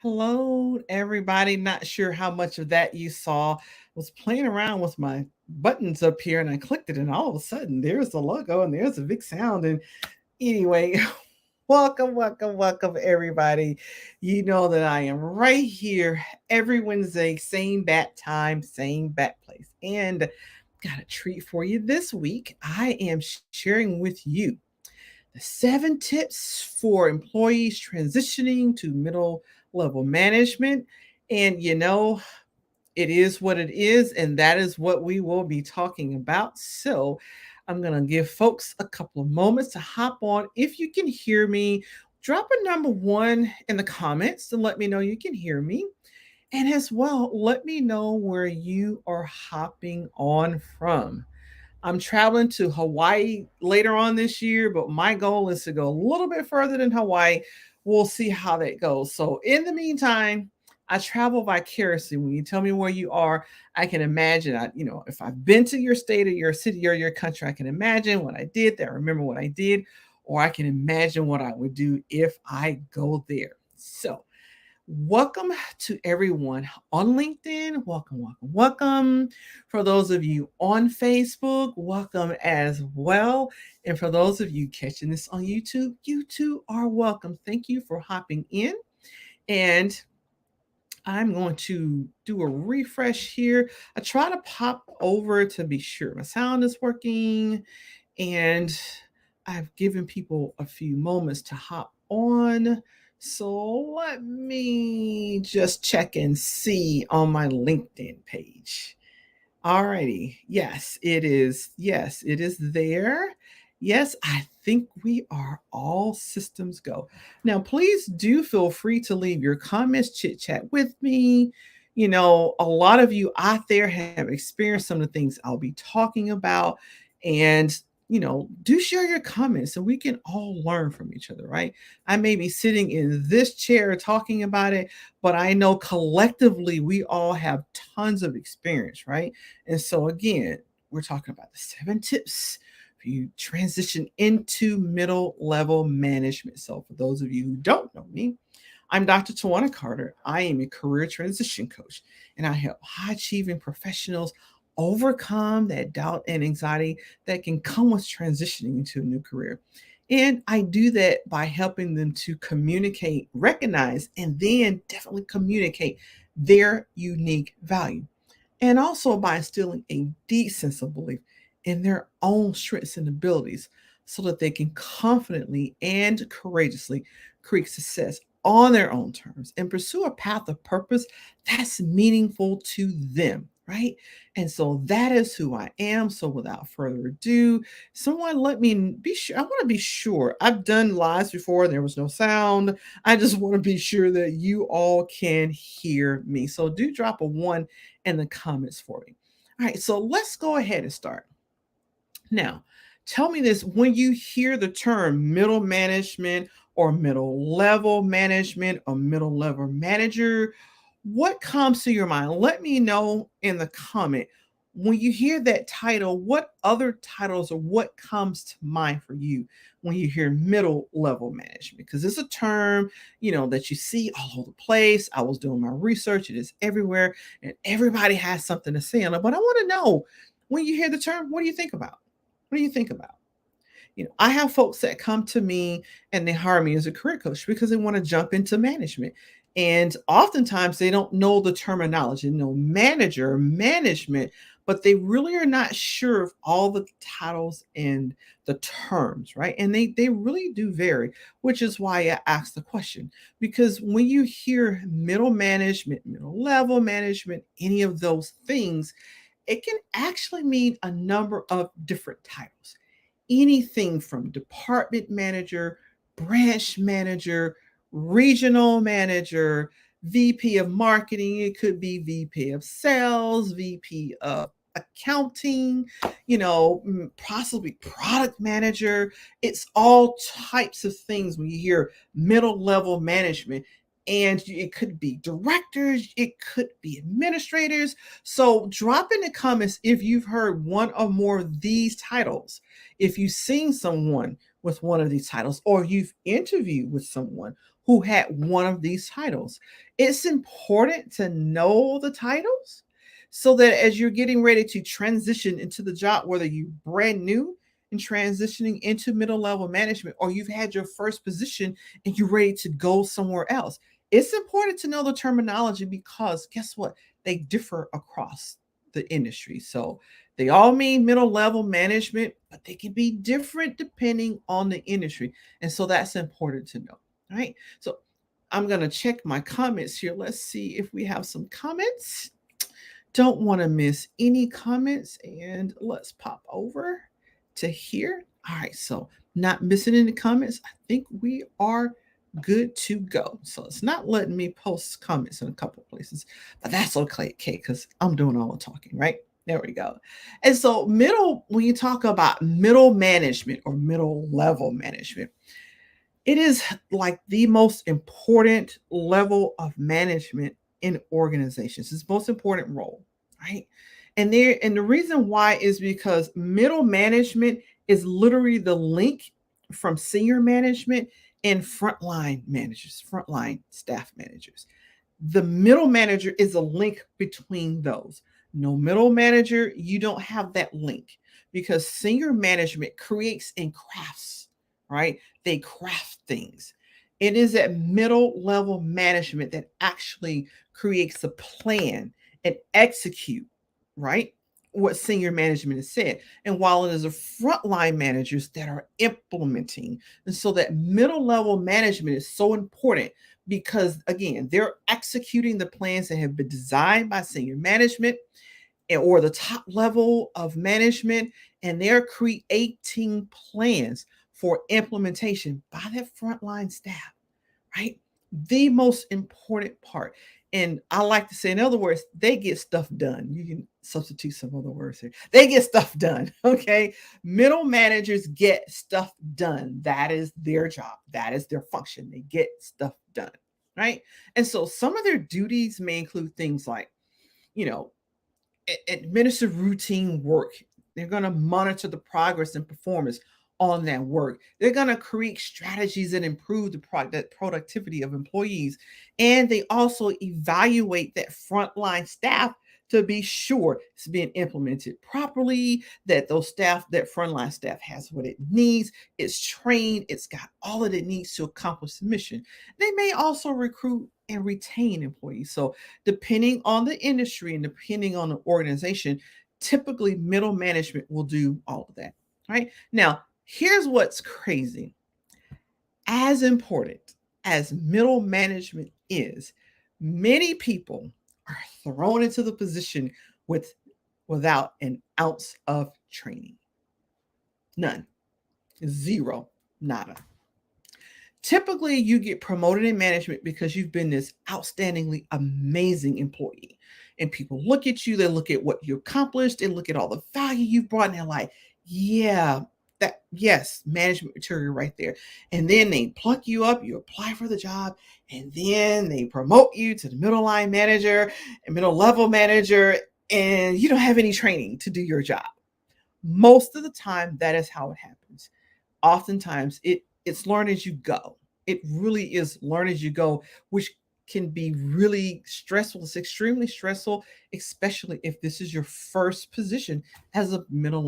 Hello, everybody. Not sure how much of that you saw. Was playing around with my buttons up here and I clicked it, and all of a sudden there's the logo and there's a big sound. And anyway, welcome, everybody. You know that I am right here every Wednesday, same bat time, same bat place. And got a treat for you this week. I am sharing with you the 7 tips for employees transitioning to middle level management. And it is what it is, and that is what we will be talking about. So I'm going to give folks a couple of moments to hop on. If you can hear me, drop a number one in the comments to let me know you can hear me. And as well, let me know where you are hopping on from. I'm traveling to Hawaii later on this year, but my goal is to go a little bit further than Hawaii. We'll see how that goes. So, in the meantime, I travel vicariously. When you tell me where you are, I can imagine. If I've been to your state or your city or your country, I can imagine what I did. I remember what I did, or I can imagine what I would do if I go there. So, welcome to everyone on LinkedIn. Welcome. For those of you on Facebook, welcome as well. And for those of you catching this on YouTube, you too are welcome. Thank you for hopping in. And I'm going to do a refresh here. I try to pop over to be sure my sound is working. And I've given people a few moments to hop on. So let me just check and see on my LinkedIn page. Alrighty. Yes, it is. Yes, it is there. Yes, I think we are all systems go. Now, please do feel free to leave your comments, chit chat with me. A lot of you out there have experienced some of the things I'll be talking about. And do share your comments so we can all learn from each other, right? I may be sitting in this chair talking about it, but I know collectively we all have tons of experience, right? And so, again, we're talking about the 7 tips for you transition into middle level management. So, for those of you who don't know me, I'm Dr. Twanna Carter. I am a career transition coach, and I help high achieving professionals overcome that doubt and anxiety that can come with transitioning into a new career. And I do that by helping them to communicate, recognize, and then definitely communicate their unique value. And also by instilling a deep sense of belief in their own strengths and abilities so that they can confidently and courageously create success on their own terms and pursue a path of purpose that's meaningful to them, right? And so that is who I am. So without further ado, someone let me be sure. I want to be sure. I've done lives before, there was no sound. I just want to be sure that you all can hear me. So do drop a one in the comments for me. All right, so let's go ahead and start. Now, tell me this, when you hear the term middle management or middle level management or middle level manager, what comes to your mind? Let me know in the comment. When you hear that title, what other titles or what comes to mind for you when you hear middle level management? Because it's a term, that you see all over the place. I was doing my research, it is everywhere, and everybody has something to say on it. But I want to know, when you hear the term, what do you think about? What do you think about? I have folks that come to me and they hire me as a career coach because they want to jump into management. And oftentimes they don't know the terminology, manager, management, but they really are not sure of all the titles and the terms, right? And they really do vary, which is why I asked the question. Because when you hear middle management, middle level management, any of those things, it can actually mean a number of different titles. Anything from department manager, branch manager, regional manager, VP of marketing. It could be VP of sales, VP of accounting, possibly product manager. It's all types of things when you hear middle level management. And it could be directors, it could be administrators. So drop in the comments if you've heard one or more of these titles. If you've seen someone with one of these titles, or you've interviewed with someone who had one of these titles. It's important to know the titles so that as you're getting ready to transition into the job, whether you're brand new and transitioning into middle level management, or you've had your first position and you're ready to go somewhere else, it's important to know the terminology because guess what? They differ across the industry. So they all mean middle level management, but they can be different depending on the industry. And so that's important to know. All right. So I'm going to check my comments here. Let's see if we have some comments. Don't want to miss any comments. And let's pop over to here. All right. So not missing any comments. I think we are good to go. So it's not letting me post comments in a couple places, but that's okay because I'm doing all the talking, right? There we go. And so when you talk about middle management or middle level management, it is like the most important level of management in organizations. It's the most important role, right? And the reason why is because middle management is literally the link from senior management and frontline staff managers. The middle manager is a link between those. No middle manager, you don't have that link because senior management creates and crafts, right? They craft things. It is at middle level management that actually creates a plan and execute, right? What senior management has said. And while it is the frontline managers that are implementing. And so that middle level management is so important because, again, they're executing the plans that have been designed by senior management or the top level of management, and they're creating plans for implementation by that frontline staff, right? The most important part. And I like to say, in other words, they get stuff done. You can substitute some other words here. They get stuff done. Okay. Middle managers get stuff done. That is their job. That is their function. They get stuff done. Right. And so some of their duties may include things like, you know, administer routine work. They're going to monitor the progress and performance on that work. They're going to create strategies that improve the productivity of employees. And they also evaluate that frontline staff to be sure it's being implemented properly, that that frontline staff has what it needs, it's trained, it's got all that it needs to accomplish the mission. They may also recruit and retain employees. So depending on the industry and depending on the organization, typically middle management will do all of that. Right now, here's what's crazy. As important as middle management is, many people are thrown into the position without an ounce of training. None. Zero. Nada. Typically, you get promoted in management because you've been this outstandingly amazing employee. And people look at you, they look at what you accomplished, they look at all the value you've brought, and they're like, yeah, yes, management material right there. And then they pluck you up, you apply for the job, and then they promote you to the middle line manager and middle level manager, and you don't have any training to do your job. Most of the time, that is how it happens. Oftentimes, it's learn as you go. It really is learn as you go, which can be really stressful. It's extremely stressful, especially if this is your first position as a middle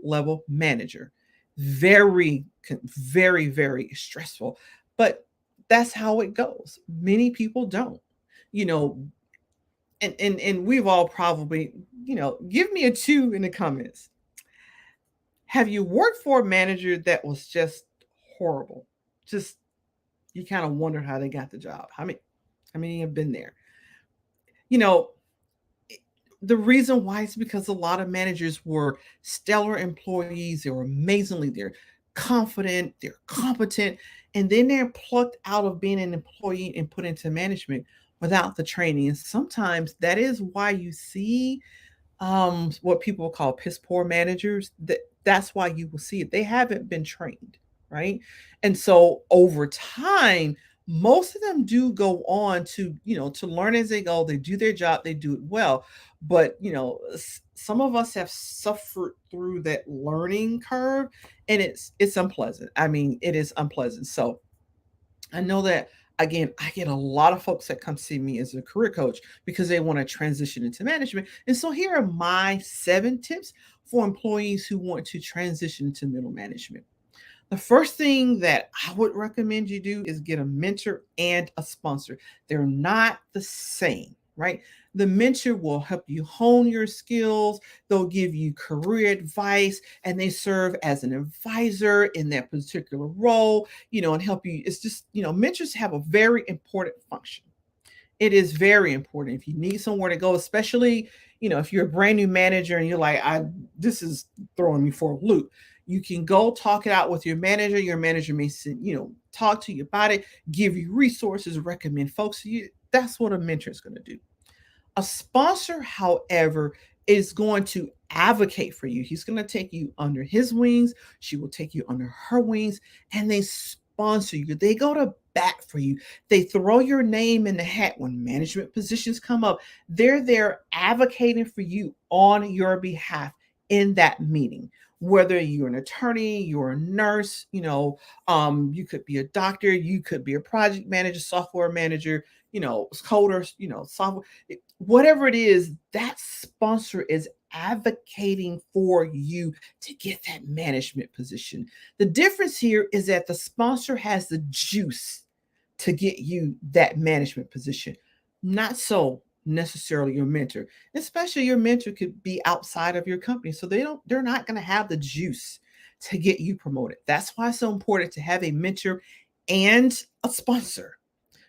level manager. Very, very, very stressful. But that's how it goes. Many people don't. You know, and we've all probably, give me a 2 in the comments. Have you worked for a manager that was just horrible? Just you kind of wonder how they got the job. How many have been there? You know, the reason why is because a lot of managers were stellar employees. They're confident, they're competent, and then they're plucked out of being an employee and put into management without the training. And sometimes that is why you see what people call piss poor managers. That's why you will see it. They haven't been trained, right? And so over time, Most of them do go on to, to learn as they go. They do their job, they do it well. But, some of us have suffered through that learning curve, and it's unpleasant. I mean, it is unpleasant. So I know that, again, I get a lot of folks that come see me as a career coach because they want to transition into management. And so here are my 7 tips for employees who want to transition into middle management. The first thing that I would recommend you do is get a mentor and a sponsor. They're not the same, right? The mentor will help you hone your skills, they'll give you career advice, and they serve as an advisor in that particular role, and help you. It's just, mentors have a very important function. It is very important if you need somewhere to go, especially, if you're a brand new manager and you're like, I this is throwing me for a loop. You can go talk it out with your manager. Your manager may talk to you about it, give you resources, recommend folks to you. That's what a mentor is going to do. A sponsor, however, is going to advocate for you. He's going to take you under his wings. She will take you under her wings, and they sponsor you. They go to bat for you. They throw your name in the hat when management positions come up. They're there advocating for you on your behalf in that meeting. Whether you're an attorney, you're a nurse, you could be a doctor, you could be a project manager, software manager, coders, software, whatever it is, that sponsor is advocating for you to get that management position. The difference here is that the sponsor has the juice to get you that management position, not so necessarily your mentor. Especially your mentor could be outside of your company, so they're not going to have the juice to get you promoted. That's why it's so important to have a mentor and a sponsor,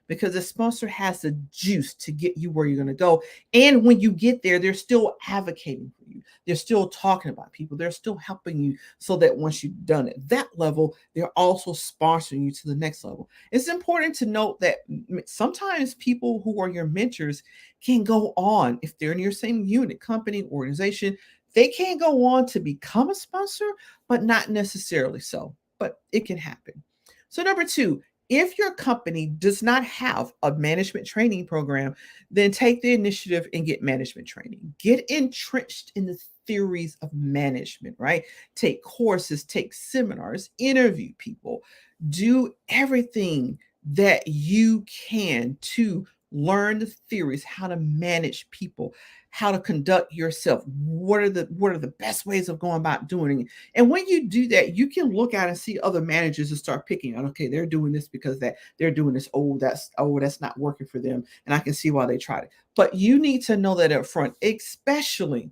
because the sponsor has the juice to get you where you're going to go. And when you get there, they're still advocating for you. They're still talking about people. They're still helping you, so that once you've done at that level, they're also sponsoring you to the next level. It's important to note that sometimes people who are your mentors can go on, if they're in your same unit, company, organization, they can go on to become a sponsor, but not necessarily so. But it can happen. So, number two, if your company does not have a management training program, then take the initiative and get management training. Get entrenched in the theories of management, right? Take courses, take seminars, interview people, do everything that you can to learn the theories, how to manage people, how to conduct yourself. What are the best ways of going about doing it? And when you do that, you can look at and see other managers and start picking out, okay, they're doing this because that they're doing this. That's not working for them. And I can see why they tried it. But you need to know that up front, especially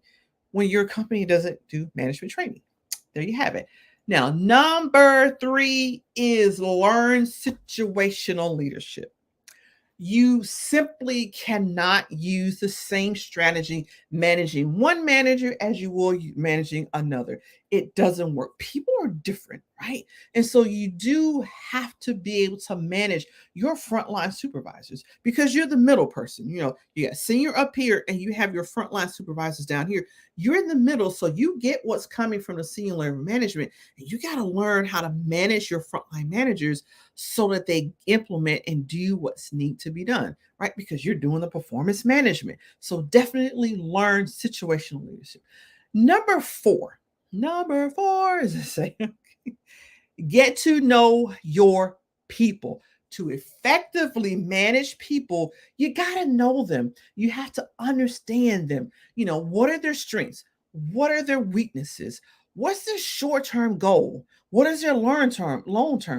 when your company doesn't do management training. There you have it. Now, number 3 is learn situational leadership. You simply cannot use the same strategy managing one manager as you will managing another. It doesn't work. People are different, right? And so you do have to be able to manage your frontline supervisors, because you're the middle person. You got senior up here and you have your frontline supervisors down here. You're in the middle, so you get what's coming from the senior level management, and you got to learn how to manage your frontline managers so that they implement and do what's need to be done, right? Because you're doing the performance management. So definitely learn situational leadership. Number four is to say, get to know your people. To effectively manage people, you got to know them. You have to understand them. What are their strengths? What are their weaknesses? What's their short-term goal? What is their long-term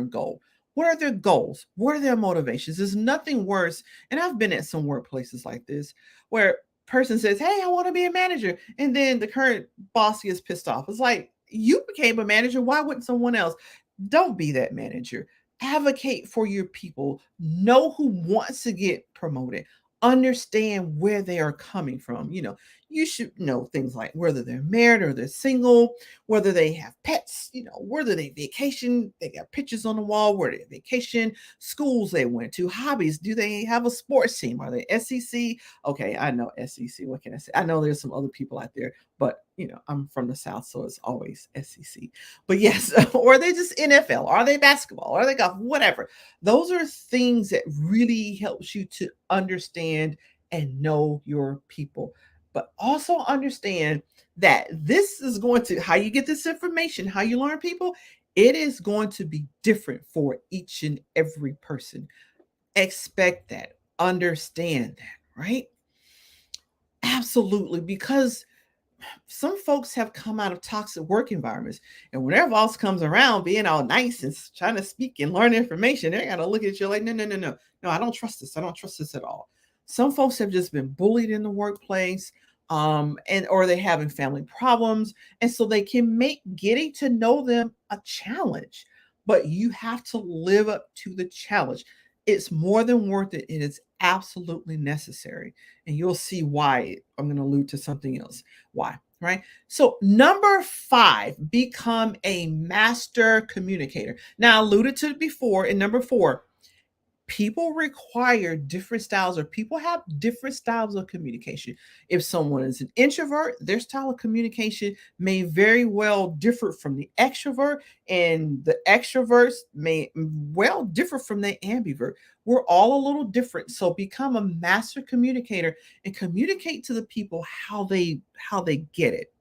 goal? What are their goals? What are their motivations? There's nothing worse. And I've been at some workplaces like this where person says, "Hey, I want to be a manager." And then the current boss gets pissed off. It's like, you became a manager. Why wouldn't someone else? Don't be that manager. Advocate for your people. Know who wants to get promoted. Understand where they are coming from. You should know things like whether they're married or they're single, whether they have pets, whether they vacation, they got pictures on the wall, where they vacation, schools they went to, hobbies. Do they have a sports team? Are they SEC? Okay, I know SEC. What can I say? I know there's some other people out there, but I'm from the South, so it's always SEC. But yes, or are they just NFL? Are they basketball? Are they golf? Whatever. Those are things that really helps you to understand and know your people. But also understand that this is going to how you get this information, how you learn people, it is going to be different for each and every person. Expect that, understand that, right? Absolutely, because some folks have come out of toxic work environments, and when their boss comes around being all nice and trying to speak and learn information, they're gonna look at you like, no, no, no, no, no, I don't trust this. I don't trust this at all. Some folks have just been bullied in the workplace, and or they're having family problems, and so they can make getting to know them a challenge. But you have to live up to the challenge. It's more than worth it. It is absolutely necessary, and you'll see why. I'm going to allude to something else. Why? Right? So, number 5, become a master communicator. Now, I alluded to it before in number 4. People require different styles, or people have different styles of communication. If someone is an introvert, their style of communication may very well differ from the extrovert, and the extroverts may well differ from the ambivert. We're all a little different. So become a master communicator and communicate to the people how they get it.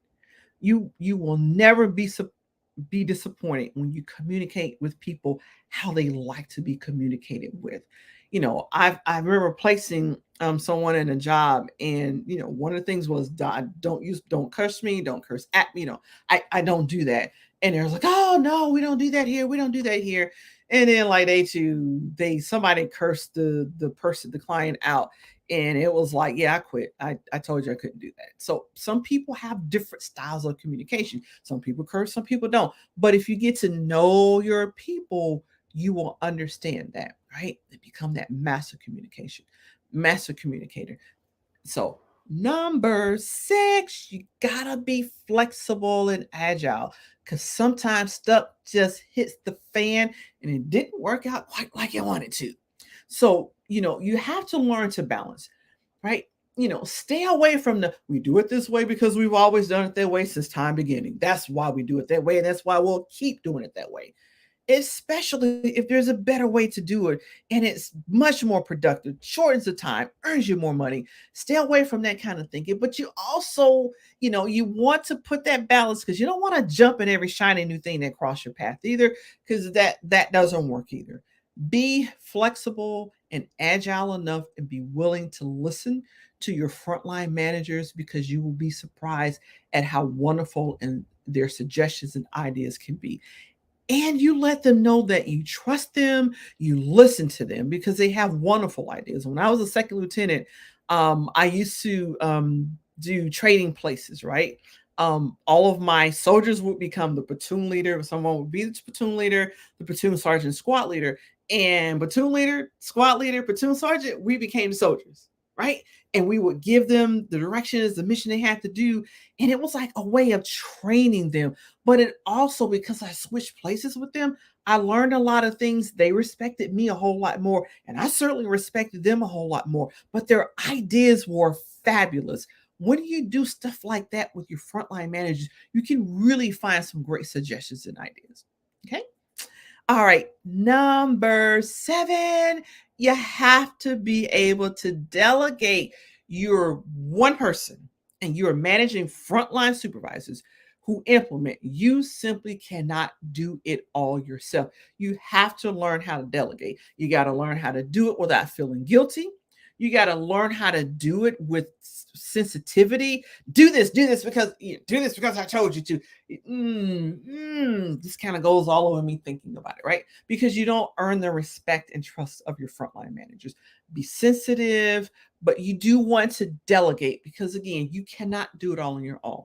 You will never be disappointed when you communicate with people how they like to be communicated with. I remember placing someone in a job, and one of the things was, don't curse me, don't curse at me. I don't do that. And they're like, oh no, we don't do that here. We don't do that here. And then like somebody cursed the client out, and it was like, yeah, I quit. I told you I couldn't do that. So some people have different styles of communication. Some people curse, some people don't. But if you get to know your people, you will understand that, right? And become that master communicator. So number 6, you gotta be flexible and agile, because sometimes stuff just hits the fan and it didn't work out quite like you wanted to. So, you have to learn to balance, right? Stay away from we do it this way because we've always done it that way since time beginning. That's why we do it that way. And that's why we'll keep doing it that way, especially if there's a better way to do it and it's much more productive, shortens the time, earns you more money. Stay away from that kind of thinking. But you also, you want to put that balance, because you don't want to jump in every shiny new thing that cross your path either, because that doesn't work either. Be flexible and agile enough and be willing to listen to your frontline managers, because you will be surprised at how wonderful and their suggestions and ideas can be. And you let them know that you trust them, you listen to them, because they have wonderful ideas. When I was a second lieutenant, I used to do trading places, right? All of my soldiers would become the platoon leader. Someone would be the platoon leader, the platoon sergeant, squad leader, and platoon leader, squad leader, platoon sergeant. We became soldiers, right? And we would give them the directions, the mission they had to do, and it was like a way of training them. But it also, because I switched places with them, I learned a lot of things. They respected me a whole lot more, and I certainly respected them a whole lot more. But their ideas were fabulous. When you do stuff like that with your frontline managers, you can really find some great suggestions and ideas. Okay. All right. Number 7, you have to be able to delegate. You're one person and you're managing frontline supervisors who implement. You simply cannot do it all yourself. You have to learn how to delegate. You got to learn how to do it without feeling guilty. You got to learn how to do it with sensitivity. Do this because I told you to. This kind of goes all over me thinking about it, right? Because you don't earn the respect and trust of your frontline managers. Be sensitive, but you do want to delegate, because again, you cannot do it all on your own.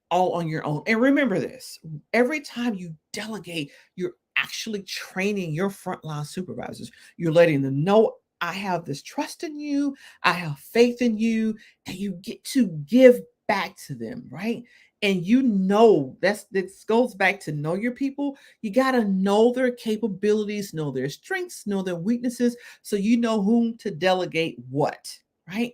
All on your own. And remember this, every time you delegate, you're actually training your frontline supervisors. You're letting them know, I have this trust in you, I have faith in you, and you get to give back to them, right? And you know, this goes back to know your people. You got to know their capabilities, know their strengths, know their weaknesses, so you know whom to delegate what, right?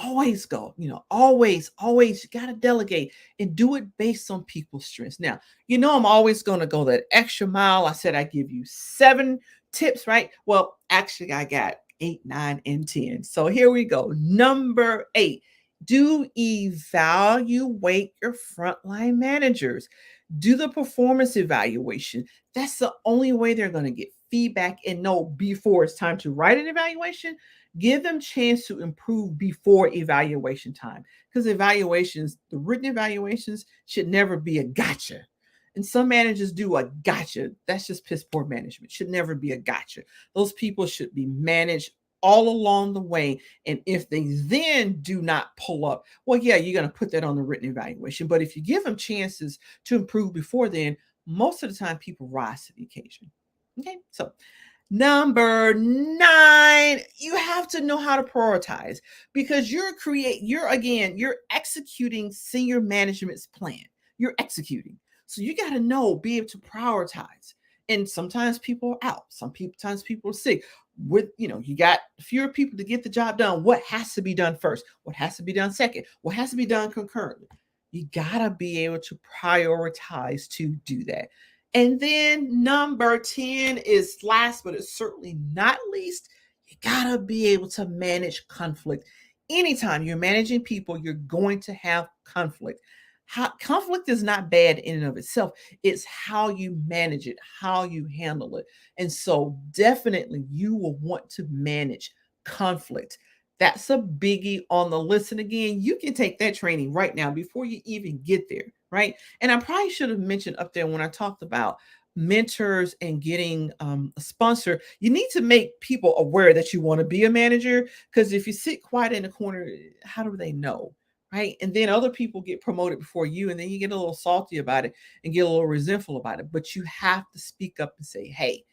Always go, always, you got to delegate and do it based on people's strengths. Now, I'm always going to go that extra mile. I said I give you 7 tips, right? Well, actually, I got 8, 9, and 10. So here we go. Number 8, do evaluate your frontline managers. Do the performance evaluation. That's the only way they're going to get feedback and know before it's time to write an evaluation. Give them chance to improve before evaluation time, because evaluations, the written evaluations, should never be a gotcha. And some managers do a gotcha. That's just piss poor management. Should never be a gotcha. Those people should be managed all along the way. And if they then do not pull up, well, yeah, you're going to put that on the written evaluation. But if you give them chances to improve before then, most of the time people rise to the occasion. Okay, so number 9, you have to know how to prioritize, because you're executing senior management's plan. You're executing. So you got to be able to prioritize. And sometimes people are out. Sometimes people are sick. You got fewer people to get the job done. What has to be done first? What has to be done second? What has to be done concurrently? You got to be able to prioritize to do that. And then number 10 is last, but it's certainly not least. You got to be able to manage conflict. Anytime you're managing people, you're going to have conflict. Conflict is not bad in and of itself. It's how you manage it, how you handle it. And so definitely you will want to manage conflict. That's a biggie on the list. And again, you can take that training right now before you even get there, right? And I probably should have mentioned up there when I talked about mentors and getting a sponsor, you need to make people aware that you want to be a manager. Because if you sit quiet in the corner, how do they know? Right. And then other people get promoted before you, and then you get a little salty about it and get a little resentful about it. But you have to speak up and say, hey,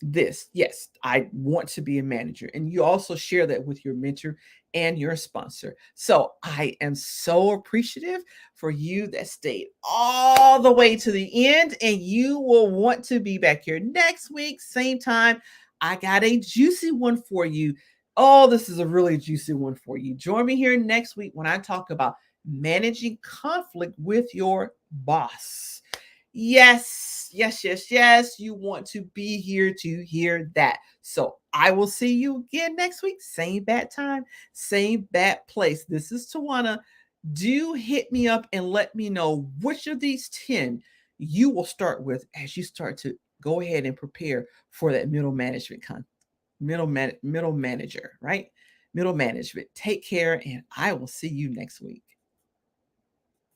yes, I want to be a manager. And you also share that with your mentor and your sponsor. So I am so appreciative for you that stayed all the way to the end, and you will want to be back here next week, same time. I got a juicy one for you. Oh, this is a really juicy one for you. Join me here next week when I talk about managing conflict with your boss. Yes, yes, yes, yes. You want to be here to hear that. So I will see you again next week. Same bad time, same bad place. This is Twanna. Do hit me up and let me know which of these 10 you will start with as you start to go ahead and prepare for that middle manager, right? Middle management. Take care, and I will see you next week.